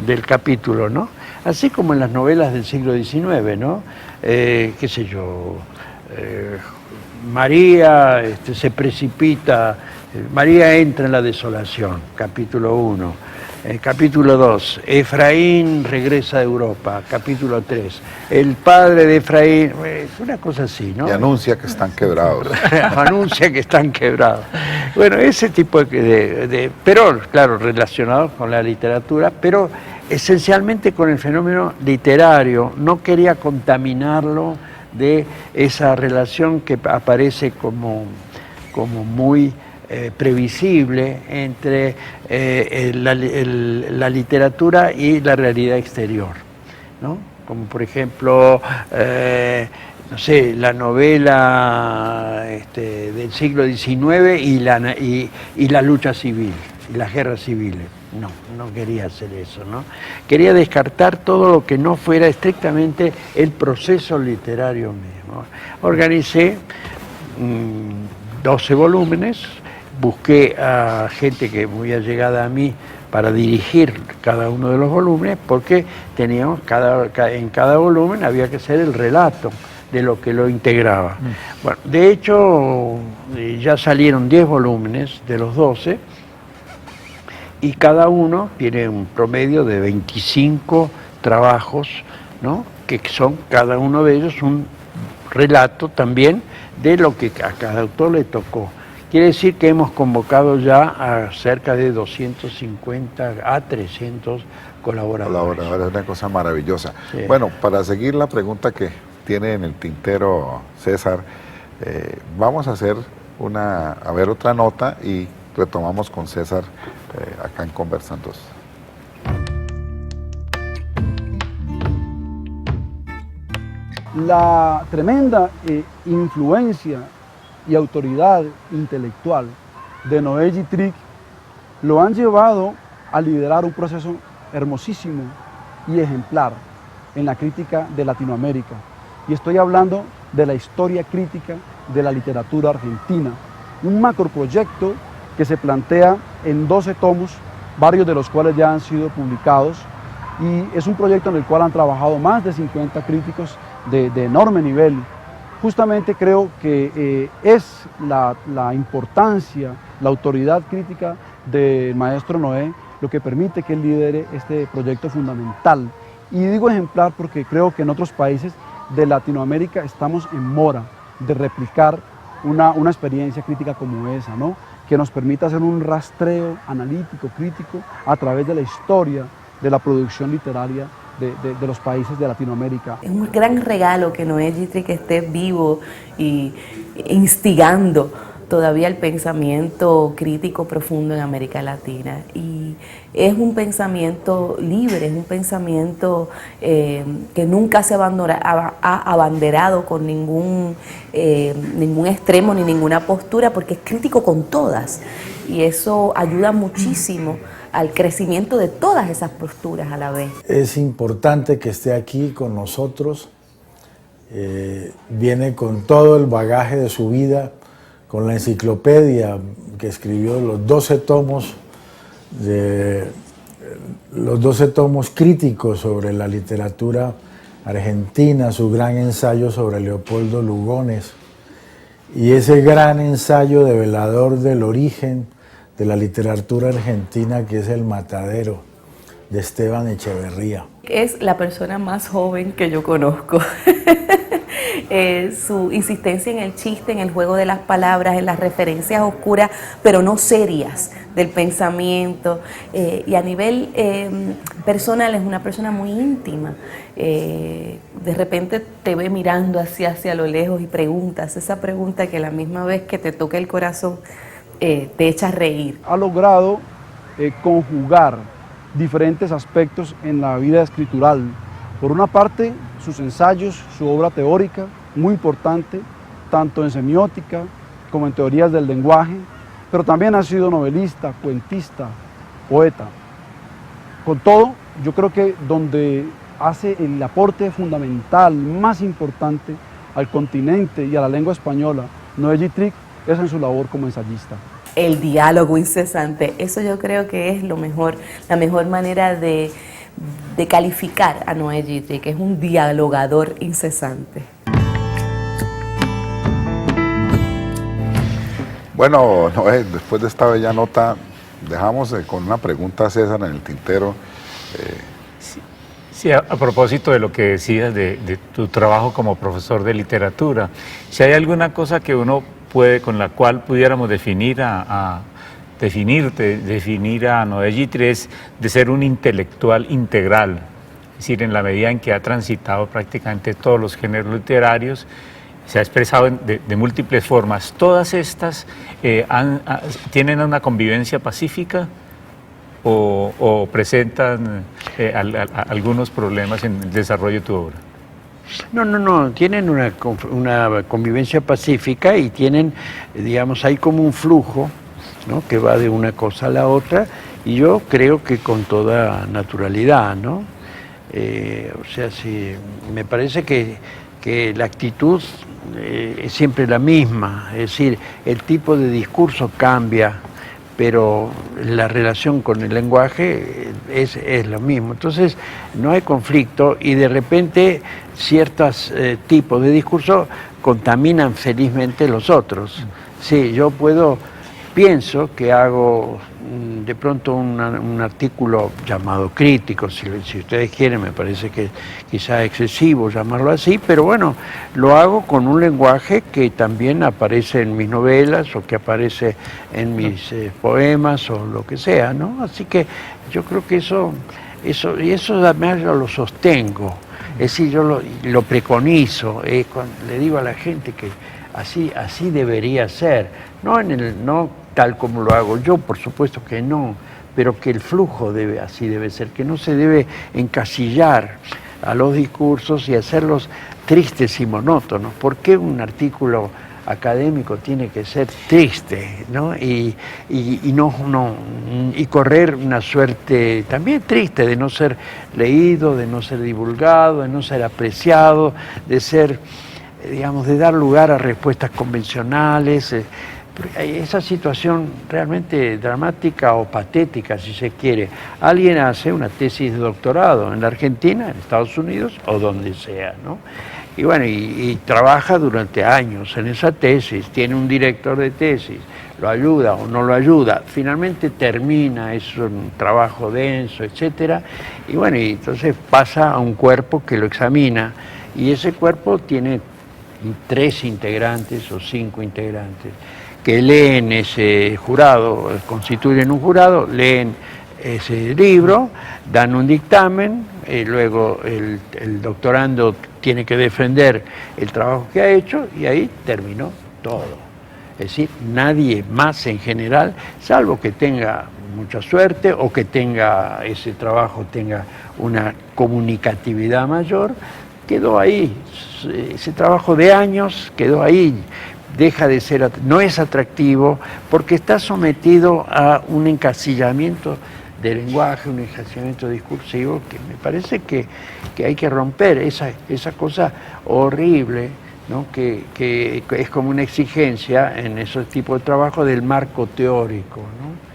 del capítulo, ¿no? Así como en las novelas del siglo XIX, ¿no? Qué sé yo, María se precipita, María entra en la desolación, capítulo 1. Capítulo 2, Efraín regresa a Europa, capítulo 3, el padre de Efraín, una cosa así, ¿no? Y anuncia que están quebrados. Anuncia que están quebrados. Bueno, ese tipo pero claro, relacionado con la literatura, pero esencialmente con el fenómeno literario. No quería contaminarlo de esa relación que aparece como muy previsible entre la literatura y la realidad exterior, ¿no? Como por ejemplo, no sé, la novela del siglo XIX y la lucha civil, y las guerras civiles. No quería hacer eso, ¿no? Quería descartar todo lo que no fuera estrictamente el proceso literario mismo. Organicé 12 volúmenes, busqué a gente que muy allegada a mí para dirigir cada uno de los volúmenes, porque teníamos en cada volumen había que hacer el relato de lo que lo integraba. Bueno, de hecho, ya salieron 10 volúmenes de los 12, y cada uno tiene un promedio de 25 trabajos, ¿no? Que son cada uno de ellos un relato también de lo que a cada autor le tocó. Quiere decir que hemos convocado ya a cerca de 250 a 300 colaboradores. Es una cosa maravillosa. Sí. Bueno, para seguir la pregunta que tiene en el tintero César, vamos a hacer otra nota y retomamos con César acá en Conversan 2. La tremenda influencia y autoridad intelectual de Noé Gittrich lo han llevado a liderar un proceso hermosísimo y ejemplar en la crítica de Latinoamérica. Y estoy hablando de la historia crítica de la literatura argentina, un macroproyecto que se plantea en 12 tomos, varios de los cuales ya han sido publicados, y es un proyecto en el cual han trabajado más de 50 críticos de enorme nivel, justamente creo que es la importancia, la autoridad crítica del maestro Noé lo que permite que él lidere este proyecto fundamental. Y digo ejemplar porque creo que en otros países de Latinoamérica estamos en mora de replicar una experiencia crítica como esa, ¿no? Que nos permita hacer un rastreo analítico, crítico, a través de la historia de la producción literaria de los países de Latinoamérica. Es un gran regalo que Noé Gittrick esté vivo y instigando todavía el pensamiento crítico profundo en América Latina. Y es un pensamiento libre, es un pensamiento que nunca se ha abanderado con ningún extremo ni ninguna postura, porque es crítico con todas. Y eso ayuda muchísimo al crecimiento de todas esas posturas a la vez. Es importante que esté aquí con nosotros. Viene con todo el bagaje de su vida, con la enciclopedia que escribió, los 12 tomos críticos sobre la literatura argentina, su gran ensayo sobre Leopoldo Lugones y ese gran ensayo develador del origen de la literatura argentina, que es El Matadero, de Esteban Echeverría. Es la persona más joven que yo conozco. Su insistencia en el chiste, en el juego de las palabras, en las referencias oscuras, pero no serias, del pensamiento. Y a nivel personal es una persona muy íntima. De repente te ve mirando hacia lo lejos y preguntas esa pregunta que a la misma vez que te toca el corazón, te echa a reír. Ha logrado conjugar diferentes aspectos en la vida escritural. Por una parte, sus ensayos, su obra teórica, muy importante, tanto en semiótica como en teorías del lenguaje, pero también ha sido novelista, cuentista, poeta. Con todo, yo creo que donde hace el aporte fundamental, más importante al continente y a la lengua española, Noé Gittrick, es en su labor como ensayista. El diálogo incesante, eso yo creo que es la mejor manera de calificar a Noé Gittrick, que es un dialogador incesante. Bueno, Noé, después de esta bella nota, dejamos con una pregunta a César en el tintero. Sí, a propósito de lo que decías de tu trabajo como profesor de literatura, si hay alguna cosa que uno puede, con la cual pudiéramos definir a Noé Gittrick, es de ser un intelectual integral, es decir, en la medida en que ha transitado prácticamente todos los géneros literarios, se ha expresado de múltiples formas. ¿Todas estas tienen una convivencia pacífica o presentan algunos problemas en el desarrollo de tu obra? No, tienen una convivencia pacífica y tienen, digamos, hay como un flujo, ¿no?, que va de una cosa a la otra, y yo creo que con toda naturalidad, ¿no? O sea, sí, me parece que la actitud es siempre la misma, es decir, el tipo de discurso cambia, pero la relación con el lenguaje es lo mismo. Entonces, no hay conflicto y de repente ciertos tipos de discurso contaminan felizmente los otros. Sí, yo pienso que hago de pronto un artículo llamado crítico, si ustedes quieren, me parece que quizá excesivo llamarlo así, pero bueno, lo hago con un lenguaje que también aparece en mis novelas o que aparece en mis poemas o lo que sea, ¿no? Así que yo creo que eso además yo lo sostengo, es decir, yo lo preconizo, le digo a la gente que así debería ser, no tal como lo hago yo, por supuesto que no, pero que el flujo así debe ser, que no se debe encasillar a los discursos y hacerlos tristes y monótonos. ¿Por qué un artículo académico tiene que ser triste, ¿no? Y correr una suerte también triste de no ser leído, de no ser divulgado, de no ser apreciado, de ser, digamos, de dar lugar a respuestas convencionales? Esa situación realmente dramática o patética, si se quiere. Alguien hace una tesis de doctorado en la Argentina, en Estados Unidos o donde sea, ¿no? Y bueno, y trabaja durante años en esa tesis, tiene un director de tesis, lo ayuda o no lo ayuda, finalmente termina, es un trabajo denso, etcétera, y bueno, y entonces pasa a un cuerpo que lo examina, y ese cuerpo tiene 3 integrantes o 5 integrantes, que leen ese jurado, constituyen un jurado, leen ese libro, dan un dictamen, luego el doctorando tiene que defender el trabajo que ha hecho y ahí terminó todo. Es decir, nadie más en general, salvo que tenga mucha suerte o que tenga ese trabajo, tenga una comunicatividad mayor, quedó ahí. Ese trabajo de años quedó ahí. Deja de ser, no es atractivo porque está sometido a un encasillamiento de lenguaje, un encasillamiento discursivo que me parece que hay que romper esa cosa horrible, ¿no? que es como una exigencia en esos tipos de trabajo del marco teórico, ¿no?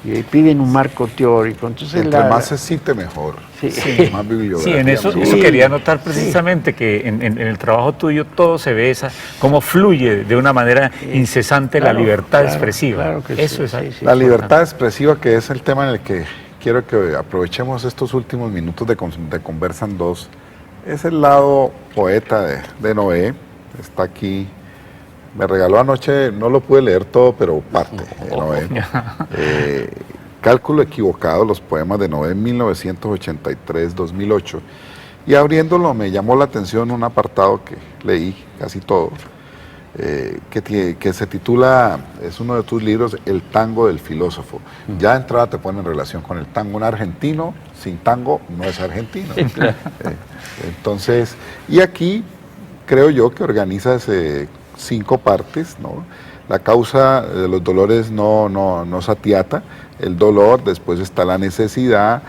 Y piden un marco teórico. Entonces entre más se cite mejor, sí. más bibliografía. Sí, en eso quería notar precisamente que en el trabajo tuyo todo se ve cómo fluye de una manera incesante la libertad expresiva. Claro que eso es la libertad expresiva, que es el tema en el que quiero que aprovechemos estos últimos minutos de Conversan 2, es el lado poeta de Noé. Está aquí. Me regaló anoche, no lo pude leer todo, pero parte de Noé. Cálculo equivocado, los poemas de Noé 1983-2008. Y abriéndolo me llamó la atención un apartado que leí casi todo, que se titula, es uno de tus libros, El tango del filósofo. Ya de entrada te pone en relación con el tango. Un argentino sin tango no es argentino. Entonces, y aquí creo yo que organizas 5 partes, ¿no? La causa de los dolores no satiata, el dolor, después está la necesidad,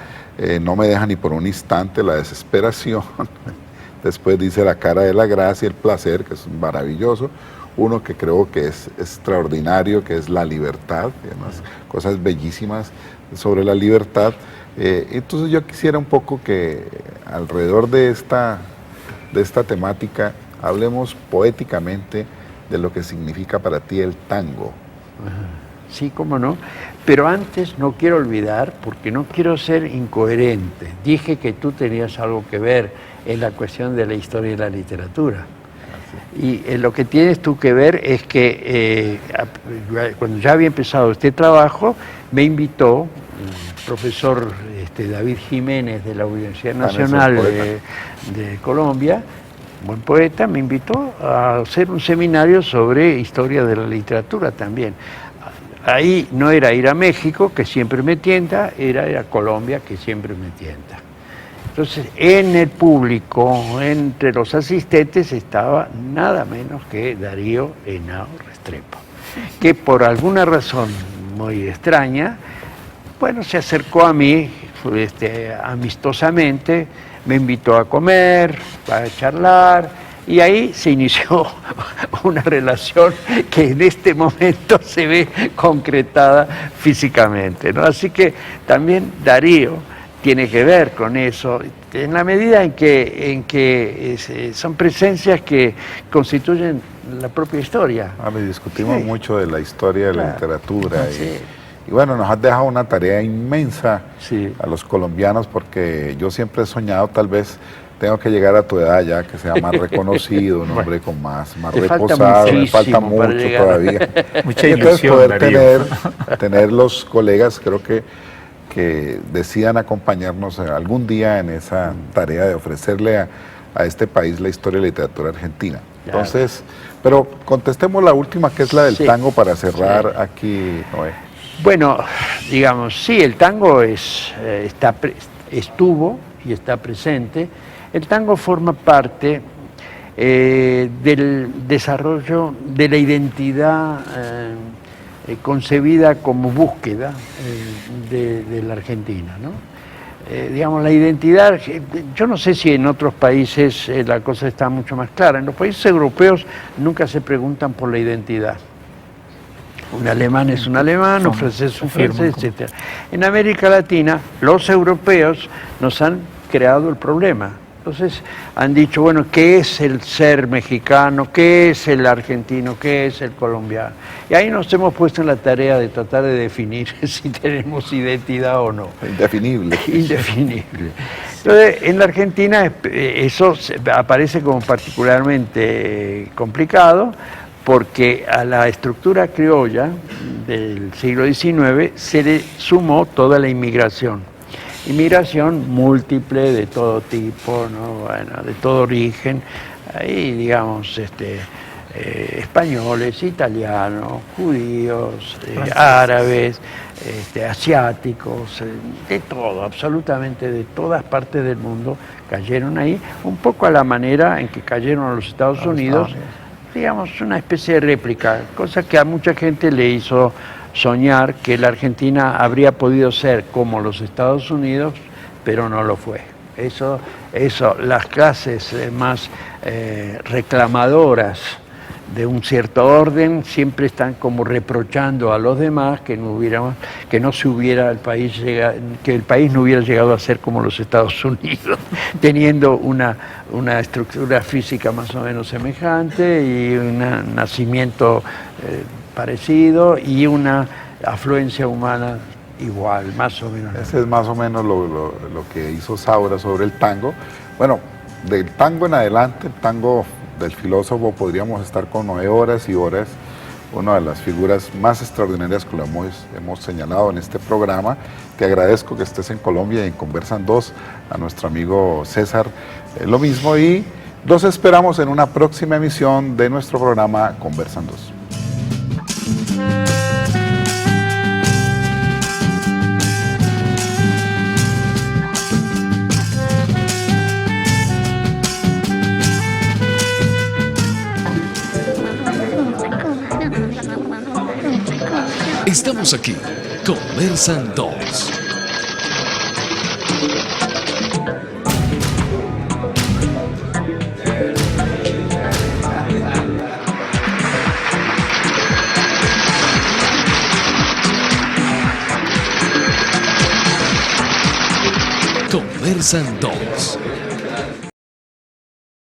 no me deja ni por un instante la desesperación, después dice la cara de la gracia, el placer, que es maravilloso, uno que creo que es extraordinario, que es la libertad, y además cosas bellísimas sobre la libertad. Entonces yo quisiera un poco que alrededor de esta temática hablemos poéticamente de lo que significa para ti el tango. Sí, cómo no. Pero antes no quiero olvidar, porque no quiero ser incoherente. Dije que tú tenías algo que ver en la cuestión de la historia y la literatura. Y lo que tienes tú que ver es que cuando ya había empezado este trabajo, me invitó el profesor David Jiménez de la Universidad Nacional de Colombia, buen poeta, me invitó a hacer un seminario sobre historia de la literatura también. Ahí no era ir a México, que siempre me tienta, era ir a Colombia, que siempre me tienta. Entonces, en el público, entre los asistentes, estaba nada menos que Darío Henao Restrepo, que por alguna razón muy extraña, bueno, se acercó a mí amistosamente, me invitó a comer, a charlar, y ahí se inició una relación que en este momento se ve concretada físicamente, ¿no? Así que también Darío tiene que ver con eso, en la medida en que son presencias que constituyen la propia historia. Discutimos mucho de la historia de la literatura. Y bueno, nos has dejado una tarea inmensa a los colombianos, porque yo siempre he soñado, tal vez tengo que llegar a tu edad ya, que sea más reconocido, un hombre con más reposado, me falta mucho todavía. Mucha y entonces ilusión, poder tener los colegas, creo que decidan acompañarnos algún día en esa tarea de ofrecerle a este país la historia y la literatura argentina. Entonces, pero contestemos la última, que es la del tango, para cerrar aquí, Noé. Bueno, digamos, sí, el tango estuvo y está presente. El tango forma parte del desarrollo de la identidad concebida como búsqueda de la Argentina, ¿no? Digamos, la identidad, yo no sé si en otros países la cosa está mucho más clara. En los países europeos nunca se preguntan por la identidad. Un alemán es un alemán, un francés es un francés, etc. En América Latina, los europeos nos han creado el problema. Entonces han dicho, bueno, ¿qué es el ser mexicano? ¿Qué es el argentino? ¿Qué es el colombiano? Y ahí nos hemos puesto en la tarea de tratar de definir si tenemos identidad o no. Indefinible. Indefinible. Entonces, en la Argentina eso aparece como particularmente complicado porque a la estructura criolla del siglo XIX se le sumó toda la inmigración. Inmigración múltiple de todo tipo, ¿no? Bueno, de todo origen, ahí digamos españoles, italianos, judíos, árabes, asiáticos, de todo, absolutamente de todas partes del mundo cayeron ahí, un poco a la manera en que cayeron a los Estados Unidos, digamos una especie de réplica, cosa que a mucha gente le hizo soñar que la Argentina habría podido ser como los Estados Unidos, pero no lo fue. Eso las clases más reclamadoras de un cierto orden siempre están como reprochando a los demás que el país no hubiera llegado a ser como los Estados Unidos, teniendo una estructura física más o menos semejante y un nacimiento parecido y una afluencia humana igual, más o menos. Ese es más o menos lo que hizo Saura sobre el tango. Bueno, del tango en adelante, el tango del filósofo, podríamos estar con 9 horas y horas. Una de las figuras más extraordinarias que lo hemos señalado en este programa. Te agradezco que estés en Colombia y en Conversan 2, a nuestro amigo César lo mismo, y los esperamos en una próxima emisión de nuestro programa Conversan 2. Estamos aquí, Conversan 2. Conversan 2.